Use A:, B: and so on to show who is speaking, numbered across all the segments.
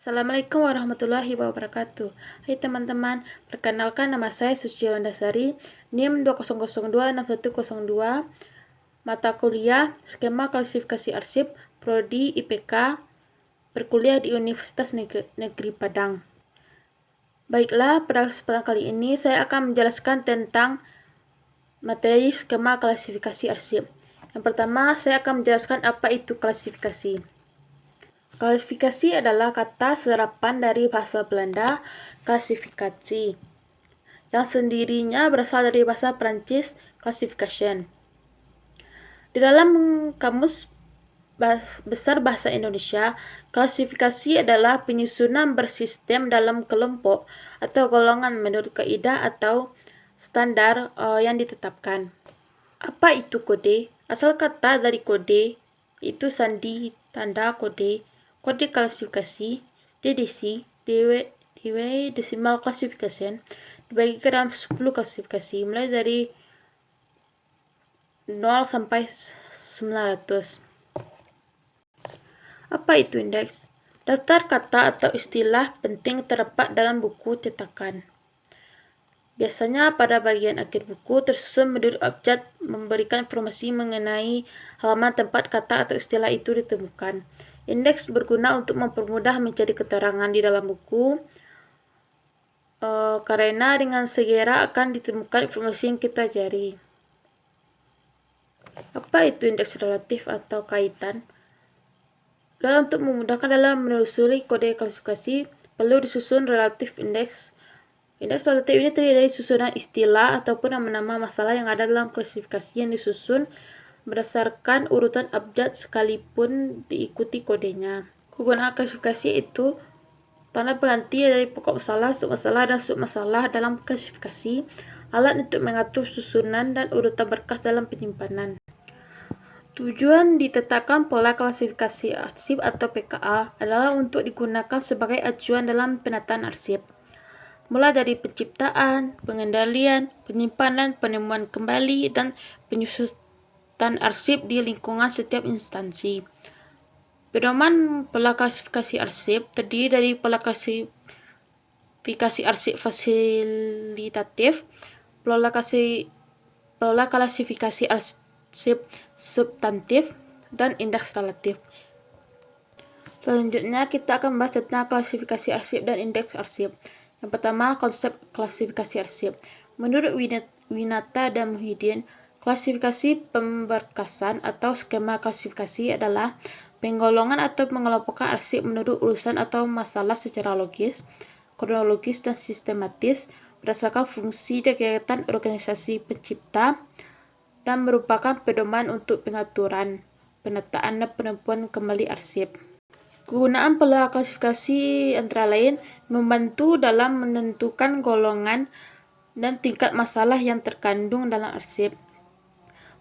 A: Assalamualaikum warahmatullahi wabarakatuh. Hai teman-teman, perkenalkan nama saya Suci Wandasari, NIM 20026102, mata kuliah Skema Klasifikasi Arsip, Prodi IPK, berkuliah di Universitas Negeri Padang. Baiklah, pada kesempatan kali ini saya akan menjelaskan tentang materi skema klasifikasi arsip. Yang pertama, saya akan menjelaskan apa itu klasifikasi. Klasifikasi adalah kata serapan dari bahasa Belanda klasifikasi, yang sendirinya berasal dari bahasa Prancis classification. Di dalam Kamus Besar Bahasa Indonesia, klasifikasi adalah penyusunan bersistem dalam kelompok atau golongan menurut kaidah atau standar yang ditetapkan. Apa itu kode? Asal kata dari kode itu sandi, tanda kode, kode klasifikasi, DDC, Decimal Classification, dibagi ke dalam 10 klasifikasi, mulai dari 0 sampai 900. Apa itu indeks? Daftar kata atau istilah penting terdapat dalam buku cetakan. Biasanya pada bagian akhir buku tersusun menurut abjad memberikan informasi mengenai halaman tempat kata atau istilah itu ditemukan. Indeks berguna untuk mempermudah mencari keterangan di dalam buku, karena dengan segera akan ditemukan informasi yang kita cari. Apa itu indeks relatif atau kaitan? Untuk memudahkan dalam menelusuri kode klasifikasi, perlu disusun relatif indeks. Indeks relatif ini terdiri dari susunan istilah ataupun nama-nama masalah yang ada dalam klasifikasi yang disusun berdasarkan urutan abjad sekalipun diikuti kodenya. Kegunaan klasifikasi itu tanda pengganti dari pokok masalah, submasalah, dan submasalah dalam klasifikasi, alat untuk mengatur susunan dan urutan berkas dalam penyimpanan. Tujuan ditetapkan pola klasifikasi arsip atau PKA adalah untuk digunakan sebagai acuan dalam penataan arsip, mulai dari penciptaan, pengendalian, penyimpanan, penemuan kembali, dan penyusunan arsip di lingkungan setiap instansi. Pedoman pola klasifikasi arsip terdiri dari pola klasifikasi arsip fasilitatif, pola klasifikasi arsip substantif, dan indeks relatif. Selanjutnya kita akan membahas tentang klasifikasi arsip dan indeks arsip. Yang pertama, konsep klasifikasi arsip. Menurut Winata dan Muhyiddin, klasifikasi pemberkasan atau skema klasifikasi adalah penggolongan atau pengelompokan arsip menurut urusan atau masalah secara logis, kronologis, dan sistematis berdasarkan fungsi dan kegiatan organisasi pencipta, dan merupakan pedoman untuk pengaturan, penataan, dan penentuan kembali arsip. Kegunaan pola klasifikasi antara lain membantu dalam menentukan golongan dan tingkat masalah yang terkandung dalam arsip,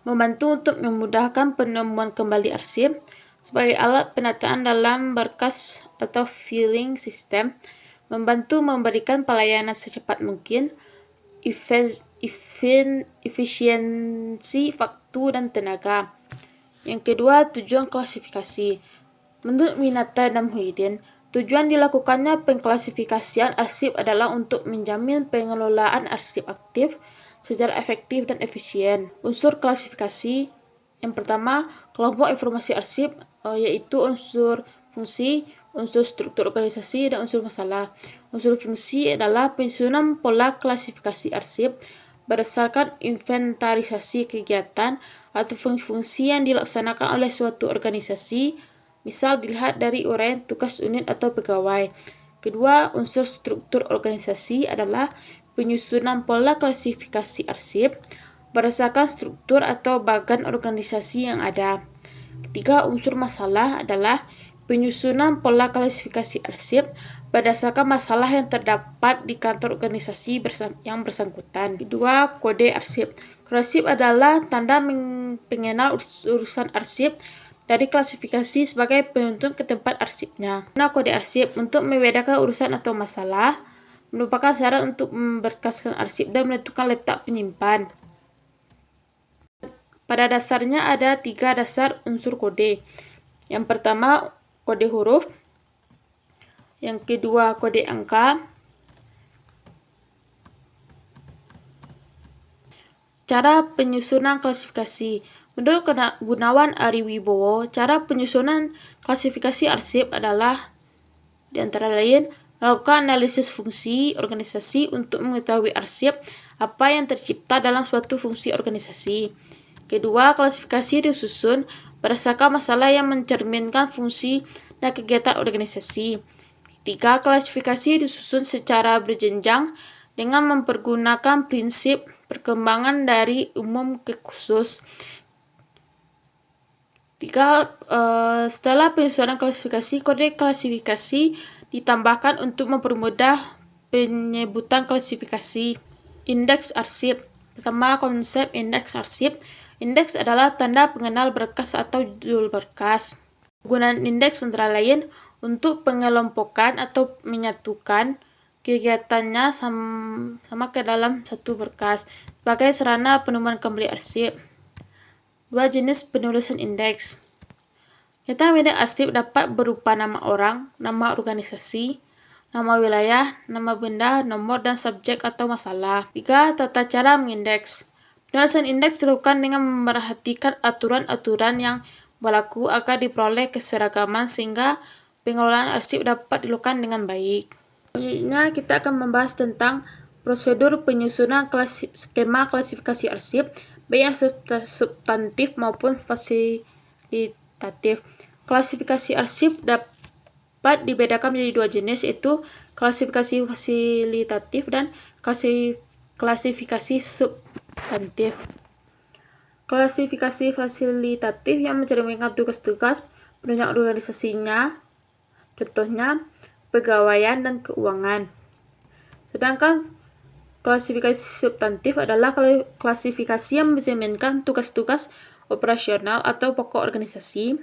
A: membantu untuk memudahkan penemuan kembali arsip sebagai alat penataan dalam berkas atau filing system, membantu memberikan pelayanan secepat mungkin, efisiensi waktu dan tenaga. Yang kedua, tujuan klasifikasi. Menurut Winata dan Muhyiddin, tujuan dilakukannya pengklasifikasian arsip adalah untuk menjamin pengelolaan arsip aktif secara efektif dan efisien. Unsur klasifikasi yang pertama, kelompok informasi arsip, yaitu unsur fungsi, unsur struktur organisasi, dan unsur masalah. Unsur fungsi adalah penyusunan pola klasifikasi arsip berdasarkan inventarisasi kegiatan atau fungsi yang dilaksanakan oleh suatu organisasi, misal dilihat dari uraian tugas unit atau pegawai. Kedua, unsur struktur organisasi adalah penyusunan pola klasifikasi arsip berdasarkan struktur atau bagan organisasi yang ada. Ketiga, unsur masalah adalah penyusunan pola klasifikasi arsip berdasarkan masalah yang terdapat di kantor organisasi yang bersangkutan. Kedua, kode arsip. Kode arsip adalah tanda pengenal urusan arsip dari klasifikasi sebagai penuntun ke tempat arsipnya. Nah, kode arsip untuk membedakan urusan atau masalah merupakan syarat untuk memberkaskan arsip dan menentukan letak penyimpan. Pada dasarnya ada 3 dasar unsur kode. Yang pertama, kode huruf. Yang kedua, kode angka. Cara penyusunan klasifikasi. Menurut Gunawan Ariwibowo, cara penyusunan klasifikasi arsip adalah di antara lain melakukan analisis fungsi organisasi untuk mengetahui arsip apa yang tercipta dalam suatu fungsi organisasi. Kedua, klasifikasi disusun berdasarkan masalah yang mencerminkan fungsi dan kegiatan organisasi. Ketiga, klasifikasi disusun secara berjenjang dengan mempergunakan prinsip perkembangan dari umum ke khusus. Setelah penyusunan klasifikasi, kode klasifikasi ditambahkan untuk mempermudah penyebutan klasifikasi. Indeks arsip. Pertama, konsep indeks arsip. Indeks adalah tanda pengenal berkas atau judul berkas. Penggunaan indeks antara lain untuk pengelompokan atau menyatukan kegiatannya sama ke dalam satu berkas sebagai sarana penemuan kembali arsip. Dua jenis penulisan indeks. Data indeks arsip dapat berupa nama orang, nama organisasi, nama wilayah, nama benda, nomor, dan subjek atau masalah. Tiga, tata cara mengindeks. Penulisan indeks dilakukan dengan memerhatikan aturan-aturan yang berlaku agar diperoleh keseragaman sehingga pengelolaan arsip dapat dilakukan dengan baik. Selanjutnya kita akan membahas tentang prosedur penyusunan skema klasifikasi arsip, baik yang substantif maupun fasilitatif. Klasifikasi arsip dapat dibedakan menjadi dua jenis, yaitu klasifikasi fasilitatif dan klasifikasi substantif. Klasifikasi fasilitatif yang mencerminkan tugas-tugas penunjang organisasinya, contohnya pegawaian dan keuangan. Sedangkan klasifikasi substantif adalah klasifikasi yang mencerminkan tugas-tugas operasional atau pokok organisasi.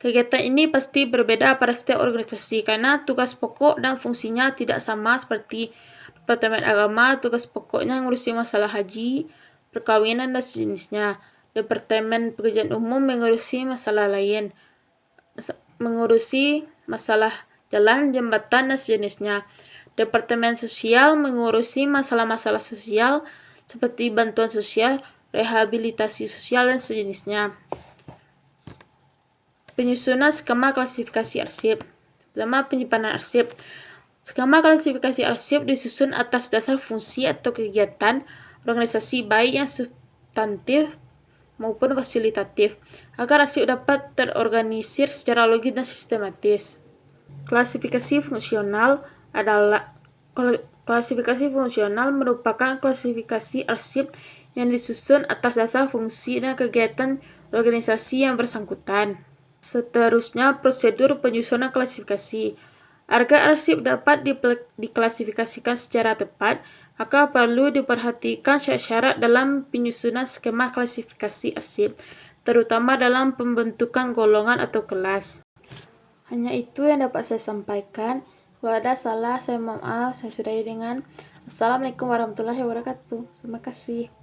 A: Kegiatan ini pasti berbeda pada setiap organisasi karena tugas pokok dan fungsinya tidak sama. Seperti Departemen Agama, tugas pokoknya mengurusi masalah haji, perkawinan, dan sejenisnya. Departemen Pekerjaan Umum mengurusi masalah lain, mengurusi masalah jalan, jembatan, dan sejenisnya. Departemen Sosial mengurusi masalah-masalah sosial seperti bantuan sosial, rehabilitasi sosial, dan sejenisnya. Penyusunan skema klasifikasi arsip. Pertama, penyimpanan arsip. Skema klasifikasi arsip disusun atas dasar fungsi atau kegiatan organisasi baik yang substantif maupun fasilitatif, agar arsip dapat terorganisir secara logis dan sistematis. Klasifikasi fungsional merupakan klasifikasi arsip yang disusun atas dasar fungsi dan kegiatan organisasi yang bersangkutan. Seterusnya, prosedur penyusunan klasifikasi. Agar arsip dapat diklasifikasikan secara tepat, maka perlu diperhatikan syarat-syarat dalam penyusunan skema klasifikasi arsip, terutama dalam pembentukan golongan atau kelas. Hanya itu yang dapat saya sampaikan. Kalau ada salah, saya mohon maaf. Saya sudahi dengan Assalamualaikum warahmatullahi wabarakatuh. Terima kasih.